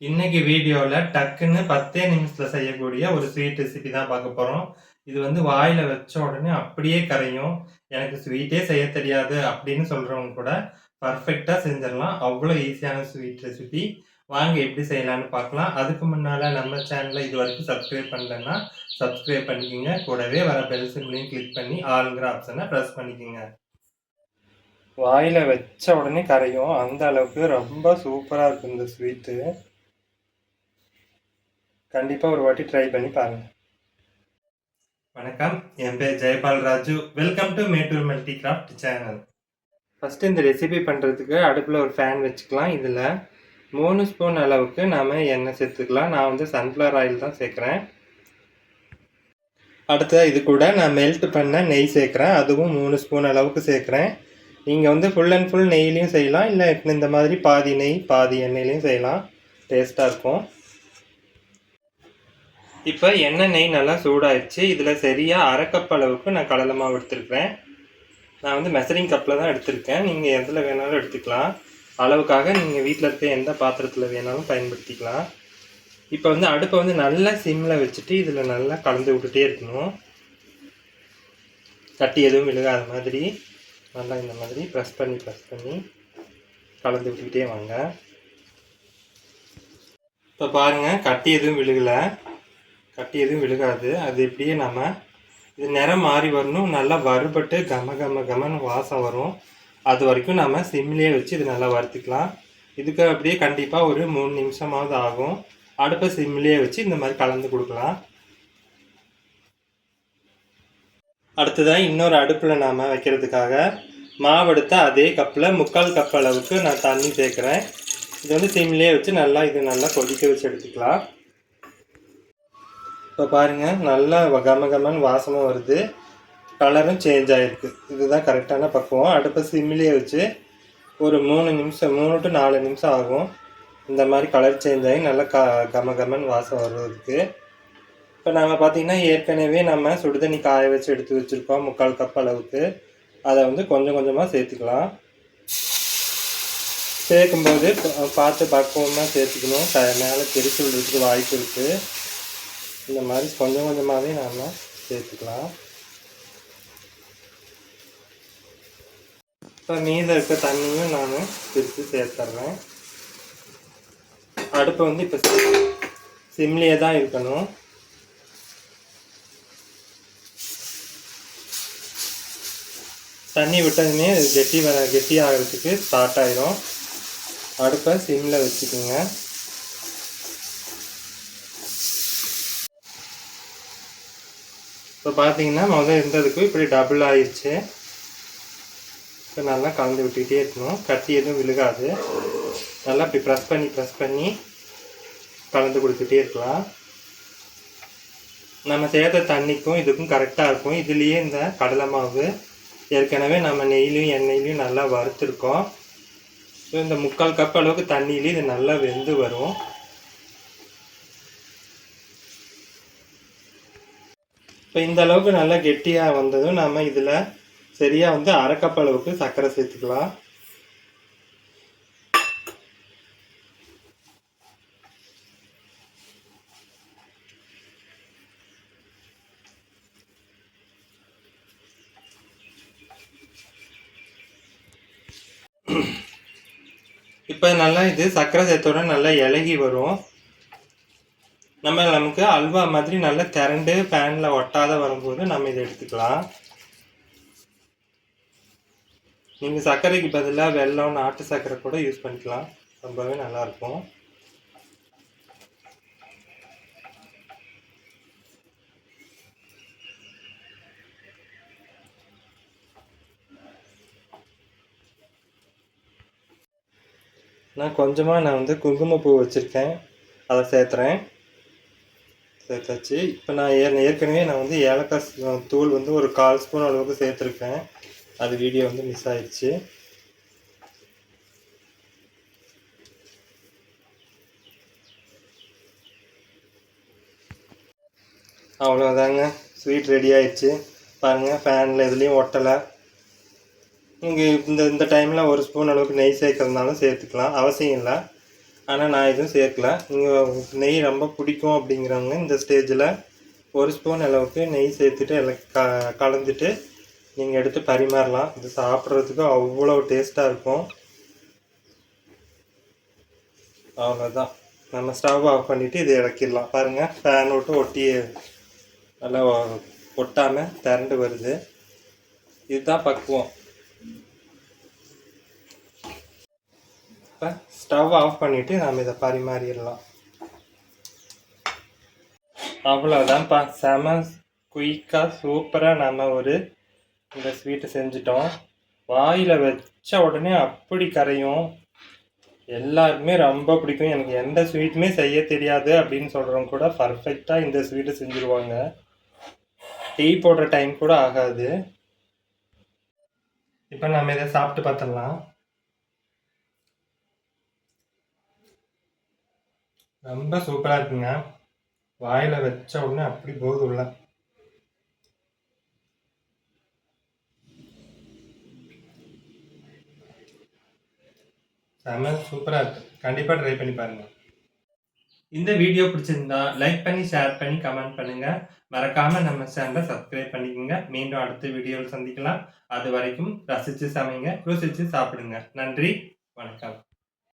இன்னைக்கு வீடியோல டக்குன்னு 10 நிமிஷத்துல செய்யக்கூடிய ஒரு ஸ்வீட் ரெசிபி தான் பார்க்க போறோம். இது வந்து வாயில வச்ச உடனே அப்படியே கரையும். எனக்கு ஸ்வீட்டே செய்ய தெரியாது அப்படின்னு சொல்றவங்க கூட பர்ஃபெக்ட்டா செஞ்சிடலாம். அவ்வளோ ஈஸியான ஸ்வீட் ரெசிபி. வாங்க எப்படி செய்யலாம்னு பார்க்கலாம். அதுக்கு முன்னால நம்ம சேனலை இதுவரைக்கும் சப்ஸ்கிரைப் பண்ணலன்னா சப்ஸ்கிரைப் பண்ணிக்கோங்க. கூடவே வர பெல் சிம்பலையும் கிளிக் பண்ணி ஆளுங்கிற ஆப்ஷனை ப்ரெஸ் பண்ணிக்கோங்க. வாயில வச்ச உடனே கரையும். அந்த அளவுக்கு ரொம்ப சூப்பரா இருக்கும் இந்த ஸ்வீட்டு. கண்டிப்பாக ஒரு வாட்டி ட்ரை பண்ணி பாருங்க. வணக்கம், என் பேர் Jayapal Raju. Welcome to Mettur multi craft channel. First இந்த ரெசிபி பண்ணுறதுக்கு அடுப்பில் ஒரு ஃபேன் வச்சுக்கலாம். இதில் 3 ஸ்பூன் அளவுக்கு நாம் எண்ணெய் சேர்த்துக்கலாம். நான் வந்து சன்ஃப்ளவர் ஆயில் தான் சேர்க்குறேன். அடுத்தது இது கூட நான் மெல்ட் பண்ண நெய் சேர்க்குறேன். அதுவும் 3 ஸ்பூன் அளவுக்கு சேர்க்குறேன். நீங்கள் வந்து ஃபுல் அண்ட் ஃபுல் நெய்லையும் செய்யலாம், இல்லை இந்த மாதிரி பாதி நெய் பாதி எண்ணெய்லையும் செய்யலாம். டேஸ்ட்டாக இருக்கும். இப்போ எண்ணெய் நெய் நல்லா சூடாயிடுச்சு. இதில் சரியாக அரை கப் அளவுக்கு நான் கடலை மாவு எடுத்துருக்கிறேன். நான் வந்து மெஷரிங் கப்பில் தான் எடுத்திருக்கேன். நீங்கள் எதில் வேணாலும் எடுத்துக்கலாம். அளவுக்காக நீங்கள் வீட்டில் இருக்க எந்த பாத்திரத்தில் வேணாலும் பயன்படுத்திக்கலாம். இப்போ வந்து அடுப்பை வந்து நல்லா சிம்மில் வச்சுட்டு இதில் நல்லா கலந்து விட்டுட்டே இருக்கணும். கட்டி எதுவும் விழுகாத மாதிரி நல்லா இந்த மாதிரி ப்ரெஸ் பண்ணி கலந்து விட்டுக்கிட்டே வாங்க. இப்போ பாருங்கள், கட்டி எதுவும் விழுகாது. அது எப்படியே நம்ம இது நிறம் மாறி வரணும். நல்லா வறுபட்டு கமன்னு வாசம் வரும். அது வரைக்கும் நம்ம சிம்லேயே வச்சு இது நல்லா வறுத்துக்கலாம். இதுக்கு அப்படியே கண்டிப்பாக ஒரு 3 நிமிஷமாவது ஆகும். அடுப்பை சிம்லேயே வச்சு இந்த மாதிரி கலந்து கொடுக்கலாம். அடுத்ததாக இன்னொரு அடுப்பில் நாம் வைக்கிறதுக்காக மாவு எடுத்த அதே கப்பில் 3/4 கப் அளவுக்கு நான் தண்ணி சேர்க்குறேன். இது வந்து சிம்லேயே வச்சு இது நல்லா கொதிக்க வச்சு எடுத்துக்கலாம். இப்போ பாருங்கள், நல்லா கமன்னு வாசமும் வருது, கலரும் சேஞ்ச் ஆகிருக்கு. இதுதான் கரெக்டான பக்குவம். அடுப்பை சிம்மிலே வச்சு ஒரு 3 to 4 நிமிஷம் ஆகும். இந்த மாதிரி கலர் சேஞ்ச் ஆகி நல்லா கமன்னு வாசம் வருவதுக்கு. இப்போ நம்ம பார்த்திங்கன்னா ஏற்கனவே நம்ம சுடுதண்ணி காய வச்சு எடுத்து வச்சுருக்கோம் 3/4 கப் அளவுக்கு. அதை வந்து கொஞ்சம் கொஞ்சமாக சேர்த்துக்கலாம். சேர்க்கும்போது பார்த்து பக்குவமாக சேர்த்துக்கணும். மேலே தெரிச்சு விடுறதுக்கு வாய்ப்பு இருக்குது. இந்த மாதிரி கொஞ்சம் கொஞ்சமாகவே நாம் சேர்த்துக்கலாம். இப்போ மீதம் இருக்க தண்ணியும் நான் பிரித்து சேர்த்துட்றேன். அடுப்பை வந்து இப்போ சிம்லேயே தான் இருக்கணும். தண்ணி விட்டதுமே கெட்டி ஆகிறதுக்கு ஸ்டார்ட் ஆகிடும். அடுப்பை சிம்மில் வச்சுக்கோங்க. இப்போ பார்த்தீங்கன்னா முதல்ல இருந்ததுக்கு இப்படி டபுள் ஆயிடுச்சு. இப்போ நல்லா கலந்து விட்டுக்கிட்டே இருக்கணும். கட்டி எதுவும் விழுகாது. நல்லா இப்படி ப்ரெஸ் பண்ணி கலந்து கொடுத்துட்டே இருக்கலாம். நம்ம சேர்த்த தண்ணிக்கும் இதுக்கும் கரெக்டாக இருக்கும். இதுலேயே இந்த கடலை மாவு ஏற்கனவே நம்ம நெய்லையும் எண்ணெய்லையும் நல்லா வறுத்துருக்கோம். இந்த 3/4 கப் அளவுக்கு தண்ணியிலே இது நல்லா வெந்து வரும். இப்போ இந்த அளவுக்கு நல்லா கெட்டியாக வந்ததும் நம்ம இதில் சரியாக வந்து அரை கப் அளவுக்கு சர்க்கரை சேர்த்துக்கலாம். இப்போ நல்லா இது சர்க்கரை சேர்த்தோட நல்லா இலகி வரும். நமக்கு அல்வா மாதிரி நல்லா திரண்டு பேனில் ஒட்டாத வரும்போது நம்ம இதை எடுத்துக்கலாம். நீங்கள் சர்க்கரைக்கு பதிலாக வெல்லம், நாட்டு சர்க்கரை கூட யூஸ் பண்ணிக்கலாம். ரொம்பவே நல்லாயிருக்கும். நான் வந்து குங்குமப்பூ வச்சுருக்கேன், அதை சேர்த்துறேன். சேர்த்தாச்சு. இப்போ நான் ஏற்கனவே வந்து ஏலக்காய் தூள் வந்து ஒரு 1/4 ஸ்பூன் அளவுக்கு சேர்த்துருக்கேன். அது வீடியோ வந்து மிஸ் ஆயிடுச்சு. அவ்வளோதாங்க, ஸ்வீட் ரெடி ஆயிடுச்சு. பாருங்கள், ஃபேனில் எதுலேயும் ஒட்டலை. நீங்கள் இந்த டைமில் 1 ஸ்பூன் அளவுக்கு நெய் சேர்க்கறதுனாலும் சேர்த்துக்கலாம், அவசியம் இல்லை. ஆனால் நான் எதுவும் சேர்க்கல. நீங்கள் நெய் ரொம்ப பிடிக்கும் அப்படிங்கிறவங்க இந்த ஸ்டேஜில் 1 ஸ்பூன் அளவுக்கு நெய் சேர்த்துட்டு எல்லாம் கலந்துட்டு நீங்கள் எடுத்து பரிமாறலாம். இது சாப்பிட்றதுக்கு அவ்வளோ டேஸ்ட்டாக இருக்கும். அவ்வளோதான், நம்ம ஸ்டவ் ஆஃப் பண்ணிவிட்டு இதை இறக்கிடலாம். பாருங்கள், ஃபேன் விட்டு ஒட்டி நல்லா ஒட்டாமல் திரண்டு வருது. இதுதான் பக்குவம். இப்போ ஸ்டவ் ஆஃப் பண்ணிவிட்டு நாம் இதை பரிமாறிடலாம். அவ்வளோதான்ப்பா, செம குயிக்காக சூப்பராக நம்ம இந்த ஸ்வீட்டு செஞ்சிட்டோம். வாயில் வச்ச உடனே அப்படி கரையும். எல்லாருக்குமே ரொம்ப பிடிக்கும். எனக்கு எந்த ஸ்வீட்டுமே செய்ய தெரியாது அப்படின்னு சொல்கிறவங்க கூட பர்ஃபெக்டாக இந்த ஸ்வீட்டை செஞ்சுருவாங்க. டீ போடுற டைம் கூட ஆகாது. இப்போ நம்ம இதை சாப்பிட்டு பார்த்துடலாம். ரொம்ப சூப்பராக இருக்குங்க. வாயில் வச்ச உடனே அப்படி போகுது உள்ள. செம சூப்பராக இருக்கு. கண்டிப்பாக ட்ரை பண்ணி பாருங்கள். இந்த வீடியோ பிடிச்சிருந்தா லைக் பண்ணி, ஷேர் பண்ணி, கமெண்ட் பண்ணுங்க. மறக்காம நம்ம சேனலை சப்ஸ்கிரைப் பண்ணிக்கோங்க. மீண்டும் அடுத்த வீடியோவில் சந்திக்கலாம். அது வரைக்கும் ரசித்து சமைங்க, ருசித்து சாப்பிடுங்க. நன்றி, வணக்கம்.